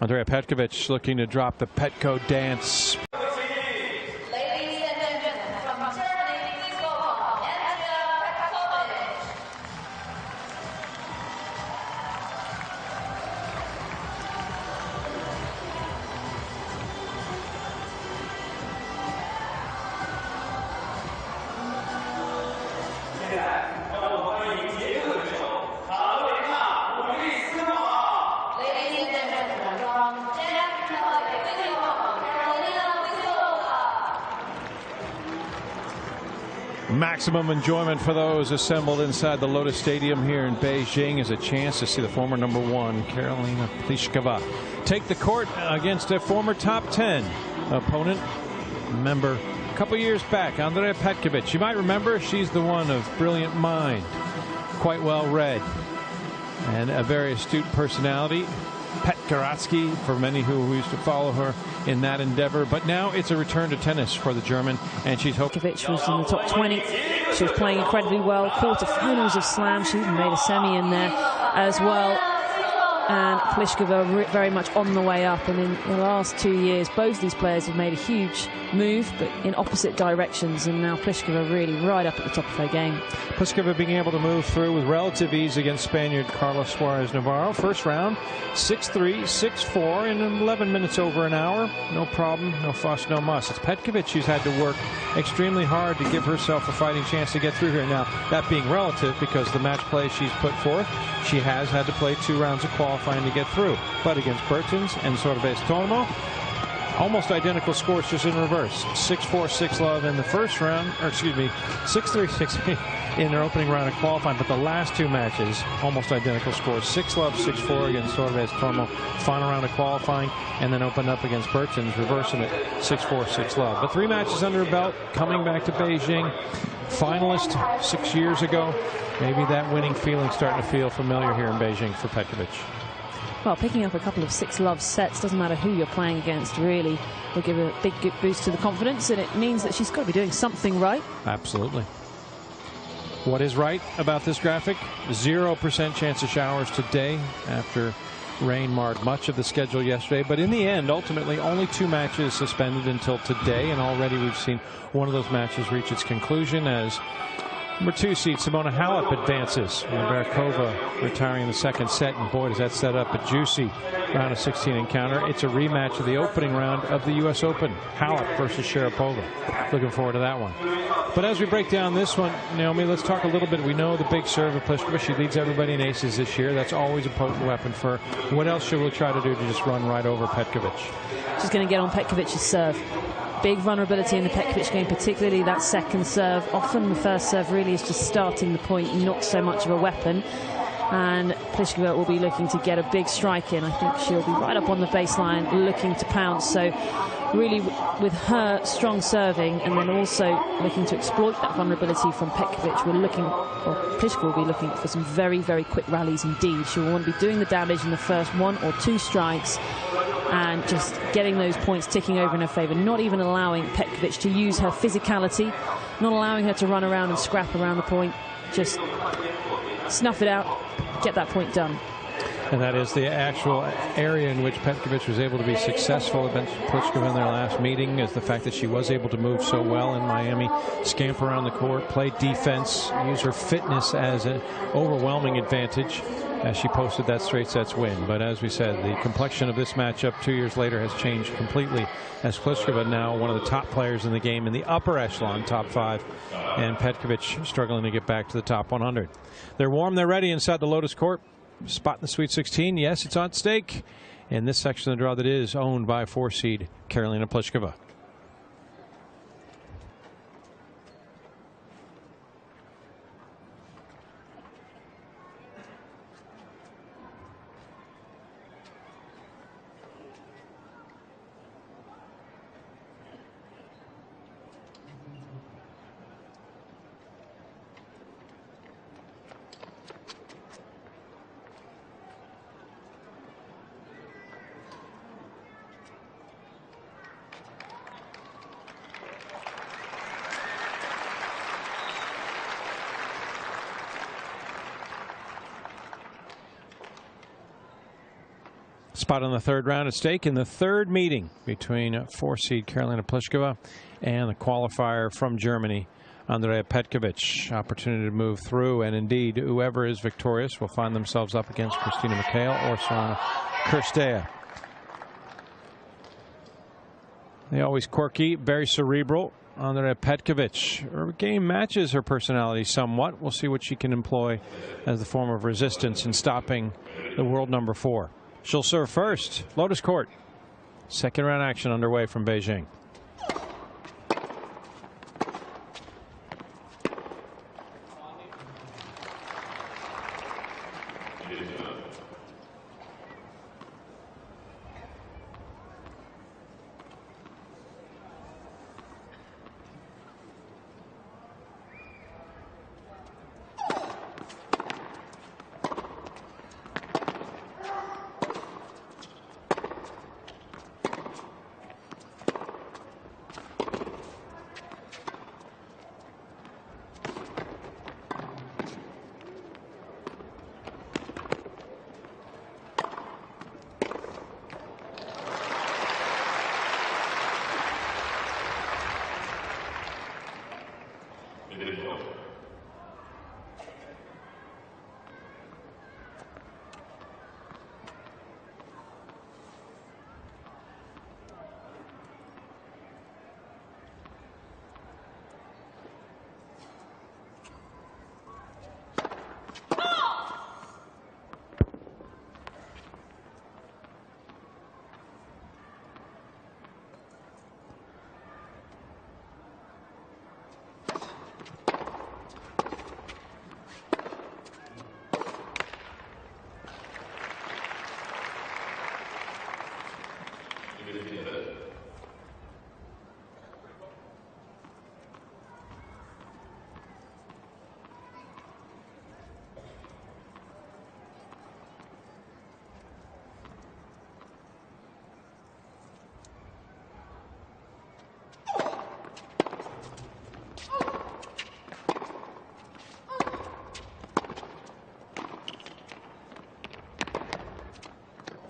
Andrea Petkovic looking to drop the Petco dance. Ladies and gentlemen, from Germany, please welcome Andrea Petkovic. Ladies and gentlemen, from Czech Republic, please welcome Karolina Pliskova. Maximum enjoyment for those assembled inside the Lotus Stadium here in Beijing is a chance to see the former #1 Karolina Pliskova take the court against a former top 10 opponent. Remember, a couple years back, Andrea Petkovic. You might remember she's the one of brilliant mind, quite well read, and a very astute personality. Petkoratsky for many who used to follow her in that endeavor. But now it's a return to tennis for the German, and she's hoping. Petkovic was in the top 20. She was playing incredibly well. Quarterfinals of Slam. She even made a semi in there as well. And Pliskova very much on the way up. And in the last 2 years, both these players have made a huge move, but in opposite directions. And now Pliskova really right up at the top of her game. Pliskova being able to move through with relative ease against Spaniard Carlos Suarez Navarro. First round, 6-3, 6-4 in 11 minutes over an hour. No problem, no fuss, no muss. It's Petkovic who's had to work extremely hard to give herself a fighting chance to get through here. Now, that being relative, because the match play she's put forth, she has had to play 2 rounds of qualifying to get through. But against Bertens and Sorves Tormo, almost identical scores, just in reverse. 6-4, 6-love in the first round, or excuse me, 6-3, 6-8 in their opening round of qualifying. But the last 2 matches, almost identical scores. 6-love, 6-4 against Sorves Tormo, final round of qualifying, and then opened up against Bertens, reversing it 6-4, 6-love. But 3 matches under her belt, coming back to Beijing. Finalist 6 years ago. Maybe that winning feeling starting to feel familiar here in Beijing for Petkovic. Well, picking up a couple of 6-love sets, doesn't matter who you're playing against, really, will give a big boost to the confidence, and it means that she's got to be doing something right. Absolutely. What is right about this graphic? 0% chance of showers today after rain marred much of the schedule yesterday. But in the end, ultimately, only 2 matches suspended until today, and already we've seen one of those matches reach its conclusion as number 2 seed Simona Halep advances. Barkova retiring in the second set, and boy, does that set up a juicy round of 16 encounter. It's a rematch of the opening round of the U.S. Open. Halep versus Sharapova. Looking forward to that one. But as we break down this one, Naomi, let's talk a little bit. We know the big serve of Pliskova. She leads everybody in aces this year. That's always a potent weapon for her. What else should we try to do to just run right over Petkovic? She's going to get on Petkovic's serve. Big vulnerability in the Petkovic game, particularly that second serve. Often the first serve really is just starting the point, not so much of a weapon. And Pliskova will be looking to get a big strike in. I think she'll be right up on the baseline looking to pounce. So really with her strong serving and then also looking to exploit that vulnerability from Petkovic, we're looking, or Pliskova will be looking for some very, very quick rallies indeed. She will want to be doing the damage in the first 1 or 2 strikes and just getting those points ticking over in her favor, not even allowing Petkovic to use her physicality, not allowing her to run around and scrap around the point. Just snuff it out, get that point done. And that is the actual area in which Petkovic was able to be successful against Pliskova in their last meeting, is the fact that she was able to move so well in Miami, scamper around the court, play defense, use her fitness as an overwhelming advantage as she posted that straight sets win. But as we said, the complexion of this matchup 2 years later has changed completely, as Pliskova now one of the top players in the game in the upper echelon, top 5, and Petkovic struggling to get back to the top 100. They're warm, they're ready inside the Lotus Court. Spot in the Sweet 16. Yes, it's on stake in this section of the draw that is owned by 4 seed Karolina Pliskova. Spot on the third round at stake in the third meeting between 4-seed Karolina Pliskova and the qualifier from Germany, Andrea Petkovic. Opportunity to move through, and indeed, whoever is victorious will find themselves up against Christina McHale or Sorana Cirstea. They always quirky, very cerebral. Andrea Petkovic. Her game matches her personality somewhat. We'll see what she can employ as the form of resistance in stopping the world number 4. She'll serve first. Lotus Court. Second round action underway from Beijing.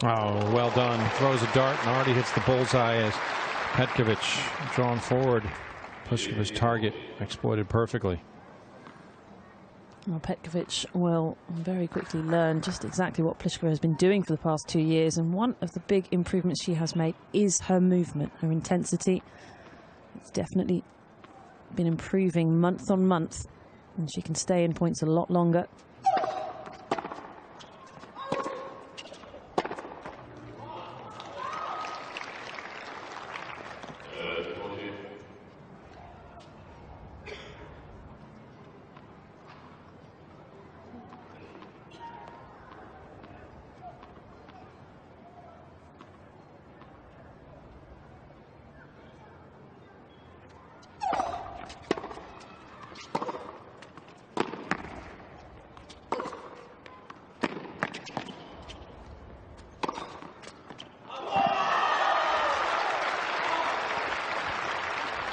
Oh, well done. Throws a dart and already hits the bullseye as Petkovic drawn forward. Pliskova's target exploited perfectly. Well, Petkovic will very quickly learn just exactly what Pliskova has been doing for the past 2 years, and one of the big improvements she has made is her movement, her intensity. It's definitely been improving month on month, and she can stay in points a lot longer.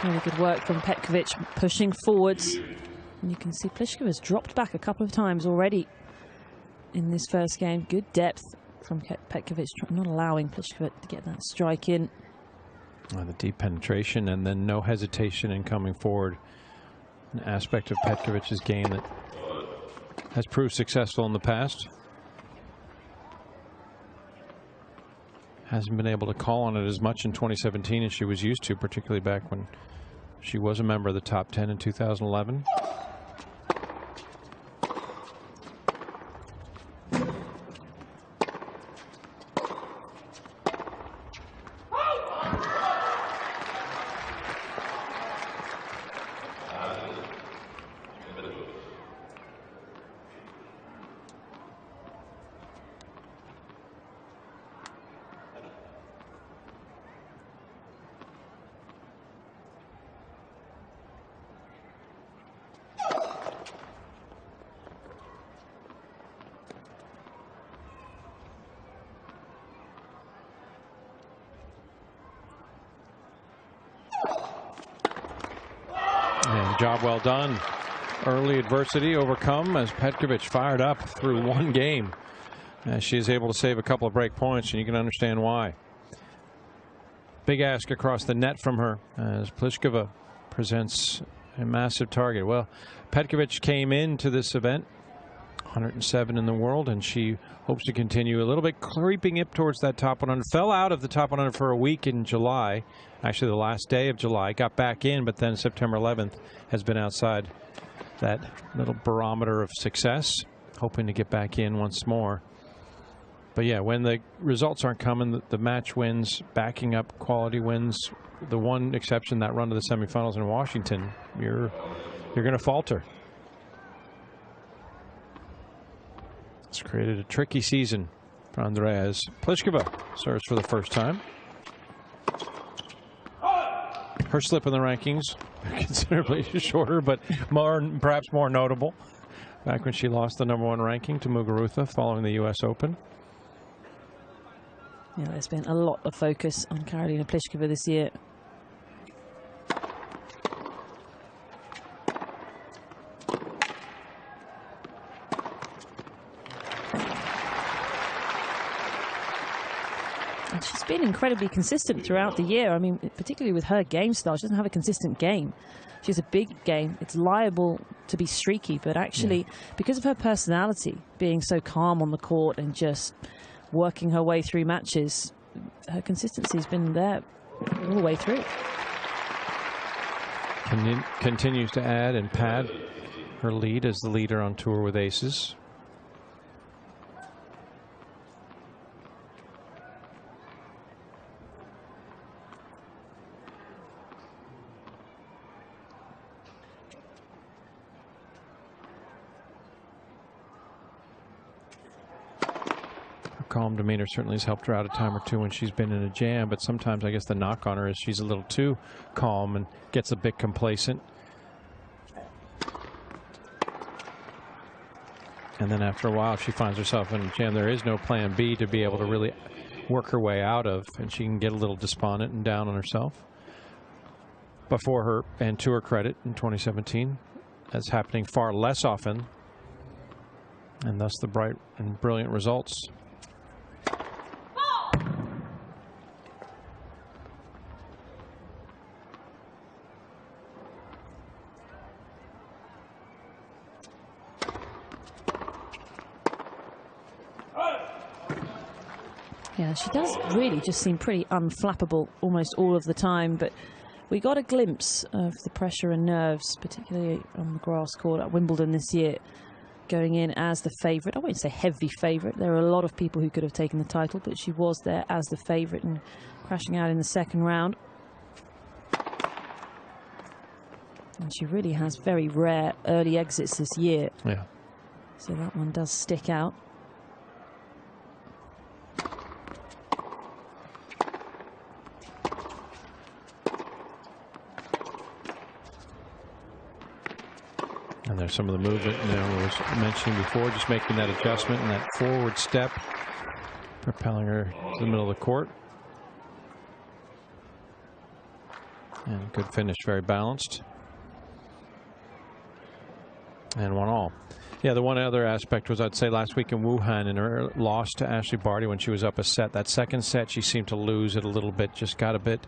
Really good work from Petkovic, pushing forwards. And you can see Pliskova's dropped back a couple of times already in this first game. Good depth from Petkovic, not allowing Pliskova to get that strike in. The deep penetration and then no hesitation in coming forward. An aspect of Petkovic's game that has proved successful in the past. Hasn't been able to call on it as much in 2017 as she was used to, particularly back when she was a member of the top 10 in 2011. And job well done. Early adversity overcome as Petkovic fired up through one game She is able to save a couple of break points, and you can understand why. Big ask across the net from her as Pliskova presents a massive target. Well, Petkovic came into this event 107 in the world, and she hopes to continue a little bit, creeping up towards that top 100. Fell out of the top 100 for a week in July, actually the last day of July. Got back in, but then September 11th has been outside that little barometer of success, hoping to get back in once more. But yeah, when the results aren't coming, the match wins, backing up quality wins. The one exception, that run to the semifinals in Washington, you're going to falter. It's created a tricky season for Andrea. Pliskova serves for the first time. Her slip in the rankings considerably shorter, but perhaps more notable. Back when she lost the #1 ranking to Muguruza following the U.S. Open. Yeah, there's been a lot of focus on Karolina Pliskova this year. And she's been incredibly consistent throughout the year. I mean, particularly with her game style, she doesn't have a consistent game. She has a big game. It's liable to be streaky, but actually, because of her personality, being so calm on the court and just working her way through matches, her consistency has been there all the way through. Continues to add and pad her lead as the leader on tour with aces. Calm demeanor certainly has helped her out a time or two when she's been in a jam, but sometimes I guess the knock on her is she's a little too calm and gets a bit complacent. And then after a while, if she finds herself in a jam, there is no plan B to be able to really work her way out of, and she can get a little despondent and down on herself. But for her, and to her credit, in 2017, that's happening far less often, and thus the bright and brilliant results. Yeah, she does really just seem pretty unflappable almost all of the time, but we got a glimpse of the pressure and nerves, particularly on the grass court at Wimbledon this year, going in as the favourite. I won't say heavy favourite. There are a lot of people who could have taken the title, but she was there as the favourite and crashing out in the second round. And she really has very rare early exits this year. Yeah. So that one does stick out. And there's some of the movement I was mentioning before, just making that adjustment and that forward step, propelling her to the middle of the court. And good finish, very balanced. And 1-all. Yeah, the one other aspect was, I'd say, last week in Wuhan, in her loss to Ashley Barty when she was up a set. That second set, she seemed to lose it a little bit, just got a bit